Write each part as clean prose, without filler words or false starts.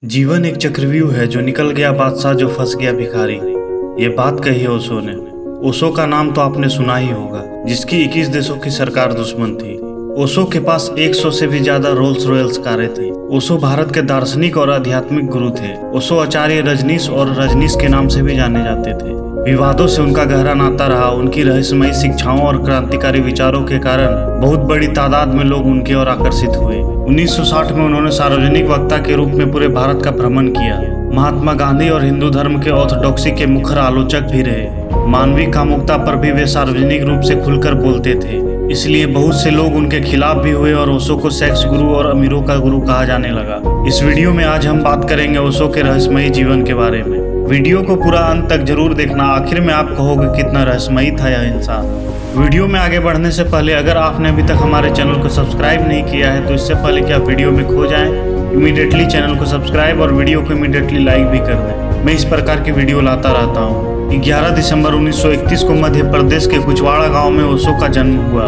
जीवन एक चक्रव्यूह है, जो निकल गया बादशाह, जो फंस गया भिखारी। ये बात कही है ओशो ने। ओशो का नाम तो आपने सुना ही होगा, जिसकी 21 देशों की सरकार दुश्मन थी। ओशो के पास 100 से भी ज्यादा रोल्स रॉयल्स कारें थी। ओशो भारत के दार्शनिक और आध्यात्मिक गुरु थे। ओशो आचार्य रजनीश और रजनीश के नाम से भी जाने जाते थे। विवादों से उनका गहरा नाता रहा। उनकी रहस्यमयी शिक्षाओं और क्रांतिकारी विचारों के कारण बहुत बड़ी तादाद में लोग उनकी ओर आकर्षित हुए। 1960 में उन्होंने सार्वजनिक वक्ता के रूप में पूरे भारत का भ्रमण किया। महात्मा गांधी और हिंदू धर्म के ऑर्थोडॉक्सी के मुखर आलोचक भी रहे। मानवीय कामुकता पर भी वे सार्वजनिक रूप से खुलकर बोलते थे, इसलिए बहुत से लोग उनके खिलाफ भी हुए और ओशो को सेक्स गुरु और अमीरों का गुरु कहा जाने लगा। इस वीडियो में आज हम बात करेंगे ओशो के रहस्यमयी जीवन के बारे में। वीडियो को पूरा अंत तक जरूर देखना, आखिर में आप कहोगे कितना रहस्यमयी था यह इंसान। वीडियो में आगे बढ़ने से पहले अगर आपने अभी तक हमारे चैनल को सब्सक्राइब नहीं किया है तो इससे पहले कि आप वीडियो में खो जाएं, इमीडिएटली चैनल को सब्सक्राइब और वीडियो को इमीडिएटली लाइक भी कर दें। मैं इस प्रकार की वीडियो लाता रहता हूँ। 11 दिसंबर 1931 को मध्य प्रदेश के कुचवाड़ा गांव में ओशो का जन्म हुआ।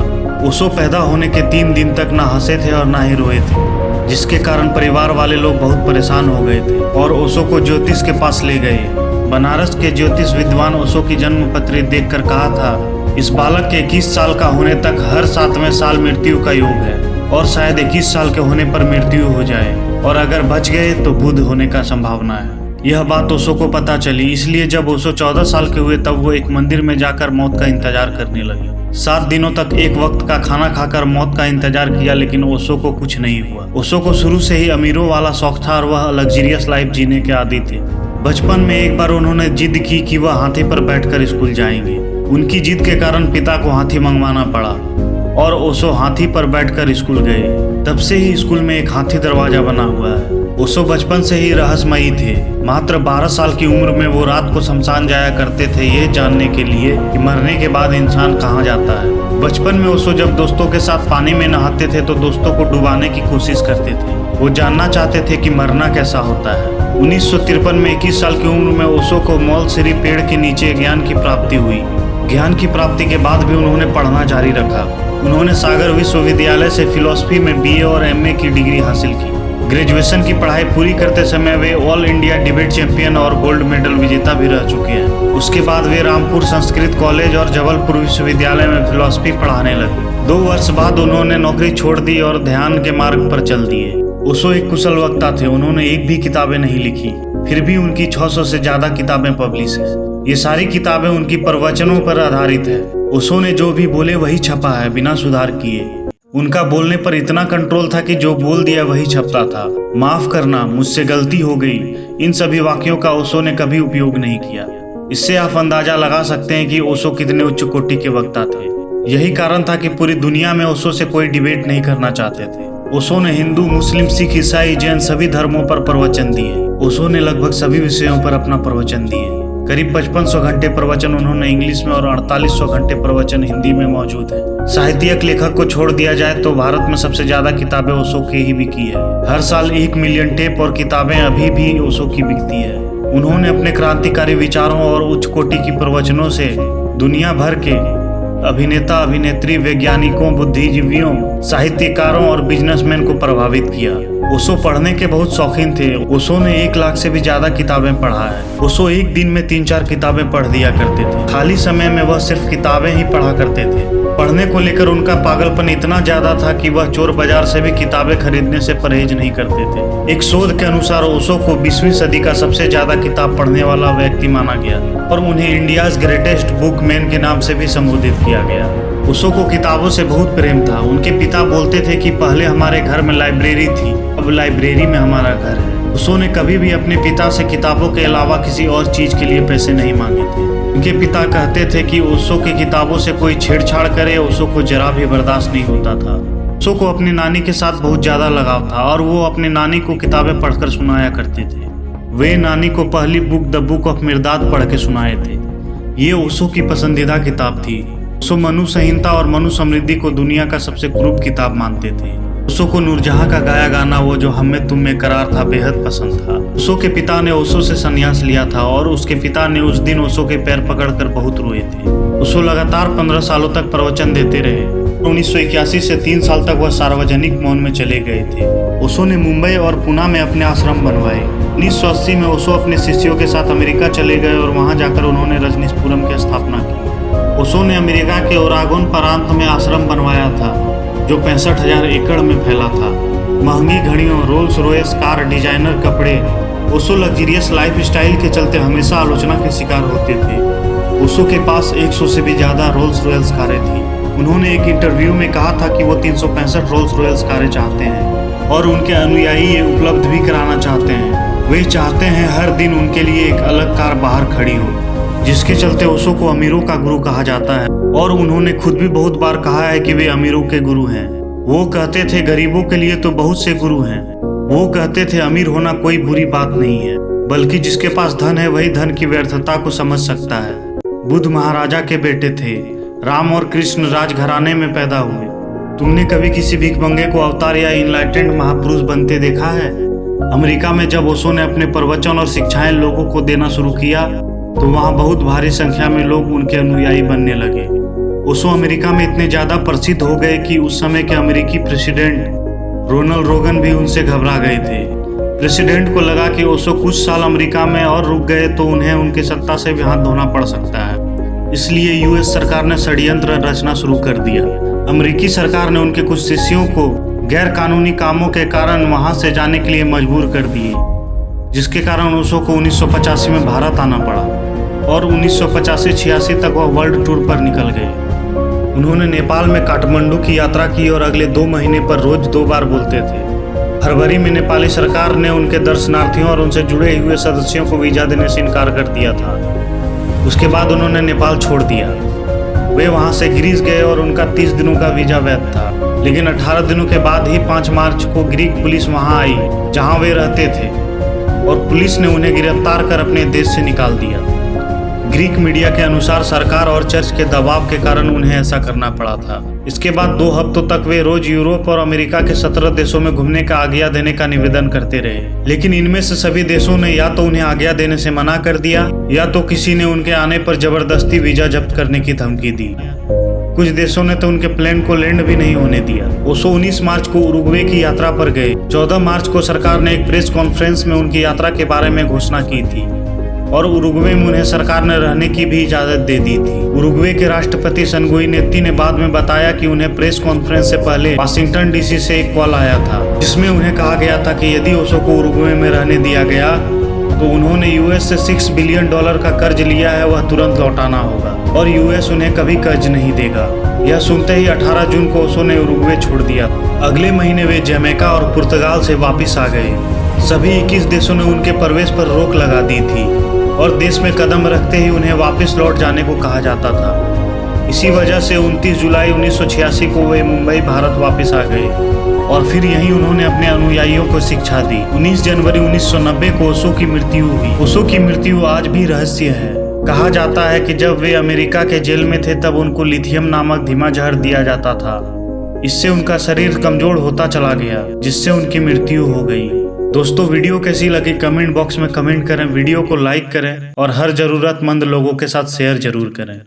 ओशो पैदा होने के 3 दिन तक ना हंसे थे और ना ही रोए थे, जिसके कारण परिवार वाले लोग बहुत परेशान हो गए थे और ओशो को ज्योतिष के पास ले गए। बनारस के ज्योतिष विद्वान ओशो की जन्म पत्री देखकर कहा था, इस बालक के 21 साल का होने तक हर 7वें साल मृत्यु का योग है और शायद 21 साल के होने पर मृत्यु हो जाए, और अगर बच गए तो बुद्ध होने का संभावना है। यह बात ओशो को पता चली, इसलिए जब ओशो 14 साल के हुए तब वो एक मंदिर में जाकर मौत का इंतजार करने लगे। 7 दिनों तक एक वक्त का खाना खाकर मौत का इंतजार किया, लेकिन ओशो को कुछ नहीं हुआ। ओशो को शुरू से ही अमीरों वाला शौक था और वह लग्जरियस लाइफ जीने के आदी थे। बचपन में एक बार उन्होंने जिद की कि वह हाथी पर बैठकर स्कूल जाएंगे। उनकी जिद के कारण पिता को हाथी मंगवाना पड़ा और ओशो हाथी पर बैठकर स्कूल गए। तब से ही स्कूल में एक हाथी दरवाजा बना हुआ है। ओशो बचपन से ही रहस्यमयी थे। मात्र 12 साल की उम्र में वो रात को शमशान जाया करते थे, ये जानने के लिए कि मरने के बाद इंसान कहाँ जाता है। बचपन में ओशो जब दोस्तों के साथ पानी में नहाते थे तो दोस्तों को डुबाने की कोशिश करते थे। वो जानना चाहते थे कि मरना कैसा होता है। 1953 में 21 साल की उम्र में ओशो को मौलसिरी पेड़ के नीचे ज्ञान की प्राप्ति हुई। ज्ञान की प्राप्ति के बाद भी उन्होंने पढ़ना जारी रखा। उन्होंने सागर विश्वविद्यालय से फिलॉसफी में BA और MA की डिग्री हासिल की। ग्रेजुएशन की पढ़ाई पूरी करते समय वे ऑल इंडिया डिबेट चैंपियन और गोल्ड मेडल विजेता भी रह चुके हैं। उसके बाद वे रामपुर संस्कृत कॉलेज और जबलपुर विश्वविद्यालय में फिलॉसफी पढ़ाने लगे। 2 वर्ष बाद उन्होंने नौकरी छोड़ दी और ध्यान के मार्ग पर चल दिए। ओशो एक कुशल वक्ता थे। उन्होंने एक भी किताबें नहीं लिखी, फिर भी उनकी 600 से ज्यादा किताबें पब्लिश है। ये सारी किताबें उनकी प्रवचनों पर आधारित है। ओशो ने जो भी बोले वही छपा है, बिना सुधार किए। उनका बोलने पर इतना कंट्रोल था कि जो बोल दिया वही छपता था। माफ करना, मुझसे गलती हो गई, इन सभी वाक्यों का ओशो ने कभी उपयोग नहीं किया। इससे आप अंदाजा लगा सकते हैं कि ओशो कितने उच्च कोटि के वक्ता थे। यही कारण था कि पूरी दुनिया में ओशो से कोई डिबेट नहीं करना चाहते थे। ओशो ने हिंदू, मुस्लिम, सिख, ईसाई, जैन सभी धर्मों पर प्रवचन दिए। ओशो ने लगभग सभी विषयों पर अपना प्रवचन दिए। करीब 5500 घंटे प्रवचन उन्होंने इंग्लिश में और 4800 घंटे प्रवचन हिंदी में मौजूद है। साहित्यिक लेखक को छोड़ दिया जाए तो भारत में सबसे ज्यादा किताबें ओशो की ही बिकी है। हर साल 1 मिलियन टेप और किताबें अभी भी ओशो की बिकती है। उन्होंने अपने क्रांतिकारी विचारों और उच्च कोटि की प्रवचनों से दुनिया भर के अभिनेता, अभिनेत्री, वैज्ञानिकों, बुद्धिजीवियों, साहित्यकारों और बिजनेसमैन को प्रभावित किया। ओशो पढ़ने के बहुत शौकीन थे। ओशो ने 1 लाख से भी ज्यादा किताबें पढ़ा है। ओशो एक दिन में 3-4 किताबें पढ़ दिया करते थे। खाली समय में वह सिर्फ किताबें ही पढ़ा करते थे। पढ़ने को लेकर उनका पागलपन इतना ज्यादा था कि वह चोर बाजार से भी किताबें खरीदने से परहेज नहीं करते थे। एक शोध के अनुसार ओशो को 20वीं सदी का सबसे ज्यादा किताब पढ़ने वाला व्यक्ति माना गया और उन्हें इंडियाज ग्रेटेस्ट बुक मैन के नाम से भी संबोधित किया गया। ओशो को किताबों से बहुत प्रेम था। उनके पिता बोलते थे कि पहले हमारे घर में लाइब्रेरी थी, अब लाइब्रेरी में हमारा घर है। ओशो ने कभी भी अपने पिता से किताबों के अलावा किसी और चीज के लिए पैसे नहीं मांगे थे। उनके पिता कहते थे कि ओशो की किताबों से कोई छेड़छाड़ करे ओशो को जरा भी बर्दाश्त नहीं होता था। ओशो को अपनी नानी के साथ बहुत ज्यादा लगाव था और वो अपनी नानी को किताबें पढ़कर सुनाया करते थे। वे नानी को पहली बुक द बुक ऑफ मिर्दात पढ़ के सुनाए थे। ये ओशो की पसंदीदा किताब थी। ओशो मनु संहिता और मनु समृद्धि को दुनिया का सबसे क्रूप किताब मानते थे। ओशो को नूरजहां का गाया गाना वो जो हम में तुम में करार था बेहद पसंद था। ओशो के पिता ने ओशो से संन्यास लिया था और उसके पिता ने उस दिन ओशो के पैर पकड़कर बहुत रोए थे। ओशो लगातार 15 सालों तक प्रवचन देते रहे। 1981 से 3 साल तक वह सार्वजनिक मौन में चले गए थे। ओशो ने मुंबई और पुणे में अपने आश्रम बनवाए। 1980 में ओशो अपने शिष्यों के साथ अमेरिका चले गए और वहां जाकर उन्होंने रजनीशपुरम की स्थापना की। ओशो ने अमेरिका के ओरेगोन प्रांत में आश्रम बनवाया था, जो 65,000 एकड़ में फैला था। महंगी घड़ियों, रोल्स रॉयस कार, डिजाइनर कपड़े। ओशो लग्जरियस लाइफ स्टाइल के चलते हमेशा आलोचना के शिकार होते थे। ओशो के पास 100 से भी ज़्यादा रोल्स रॉयस कारें थी। उन्होंने एक इंटरव्यू में कहा था कि वो 365 रोल्स रॉयस कारें चाहते हैं और उनके अनुयायी ये उपलब्ध भी कराना चाहते हैं। वे चाहते हैं हर दिन उनके लिए एक अलग कार बाहर खड़ी हो, जिसके चलते ओशो को अमीरों का गुरु कहा जाता है। और उन्होंने खुद भी बहुत बार कहा है कि वे अमीरों के गुरु हैं। वो कहते थे गरीबों के लिए तो बहुत से गुरु हैं। वो कहते थे अमीर होना कोई बुरी बात नहीं है, बल्कि जिसके पास धन है वही धन की व्यर्थता को समझ सकता है। बुद्ध महाराजा के बेटे थे। राम और कृष्ण राजघराने में पैदा हुए। तुमने कभी किसी भिखमंगे को अवतार या इनलाइटेंड महापुरुष बनते देखा है? अमेरिका में जब ओशो ने अपने प्रवचन और शिक्षाएं लोगों को देना शुरू किया तो वहां बहुत भारी संख्या में लोग उनके अनुयायी बनने लगे। ओशो अमेरिका में इतने ज्यादा प्रसिद्ध हो गए कि उस समय के अमेरिकी प्रेसिडेंट रोनाल्ड रेगन भी उनसे घबरा गए थे। प्रेसिडेंट को लगा कि ओशो कुछ साल अमेरिका में और रुक गए तो उन्हें उनके सत्ता से भी हाथ धोना पड़ सकता है। इसलिए यूएस सरकार ने षड्यंत्र रचना शुरू कर दिया। अमेरिकी सरकार ने उनके कुछ शिष्यों को गैर कानूनी कामों के कारण वहां से जाने के लिए मजबूर कर दिए, जिसके कारण ओशो को 1985 में भारत आना पड़ा और 1985-86 तक वह वर्ल्ड टूर पर निकल गए। उन्होंने नेपाल में काठमांडू की यात्रा की और अगले 2 महीने पर रोज 2 बार बोलते थे। फरवरी में नेपाली सरकार ने उनके दर्शनार्थियों और उनसे जुड़े हुए सदस्यों को वीजा देने से इनकार कर दिया था। उसके बाद उन्होंने नेपाल छोड़ दिया। वे वहां से ग्रीस गए और उनका 30 दिनों का वीजा वैध था। लेकिन 18 दिनों के बाद ही 5 मार्च को ग्रीक पुलिस वहां आई जहां वे रहते थे और पुलिस ने उन्हें गिरफ्तार कर अपने देश से निकाल दिया। ग्रीक मीडिया के अनुसार सरकार और चर्च के दबाव के कारण उन्हें ऐसा करना पड़ा था। इसके बाद 2 हफ्तों तक वे रोज यूरोप और अमेरिका के 17 देशों में घूमने का आज्ञा देने का निवेदन करते रहे, लेकिन इनमें से सभी देशों ने या तो उन्हें आज्ञा देने से मना कर दिया या तो किसी ने उनके आने पर जबरदस्ती वीजा जब्त करने की धमकी दी। कुछ देशों ने तो उनके प्लेन को लैंड भी नहीं होने दिया। ओशो 19 मार्च को उरुग्वे की यात्रा पर गए। 14 मार्च को सरकार ने एक प्रेस कॉन्फ्रेंस में उनकी यात्रा के बारे में घोषणा की थी और उरुग्वे में उन्हें सरकार ने रहने की भी इजाजत दे दी थी। उरुग्वे के राष्ट्रपति सनगुई नेत्ती ने बाद में बताया कि उन्हें प्रेस कॉन्फ्रेंस से पहले वाशिंगटन डीसी से एक कॉल आया था, जिसमें उन्हें कहा गया था कि यदि ओशो को उरुग्वे में रहने दिया गया तो उन्होंने यूएस से $6 बिलियन का कर्ज लिया है वह तुरंत लौटाना होगा और यूएस उन्हें कभी कर्ज नहीं देगा। यह सुनते ही 18 जून को ओशो ने उरुग्वे छोड़ दिया। अगले महीने वे जमैका और पुर्तगाल से वापिस आ गए। सभी 21 देशों ने उनके प्रवेश पर रोक लगा दी थी और देश में कदम रखते ही उन्हें वापस लौट जाने को कहा जाता था। इसी वजह से 29 जुलाई 1986 को वे मुंबई भारत वापस आ गए और फिर यहीं उन्होंने अपने अनुयायियों को शिक्षा दी। 19 जनवरी 1990 को ओशो की मृत्यु हुई। ओशो की मृत्यु आज भी रहस्य है। कहा जाता है कि जब वे अमेरिका के जेल में थे तब उनको लिथियम नामक धीमा जहर दिया जाता था। इससे उनका शरीर कमजोर होता चला गया, जिससे उनकी मृत्यु हो गई। दोस्तों, वीडियो कैसी लगी कमेंट बॉक्स में कमेंट करें, वीडियो को लाइक करें और हर जरूरतमंद लोगों के साथ शेयर जरूर करें।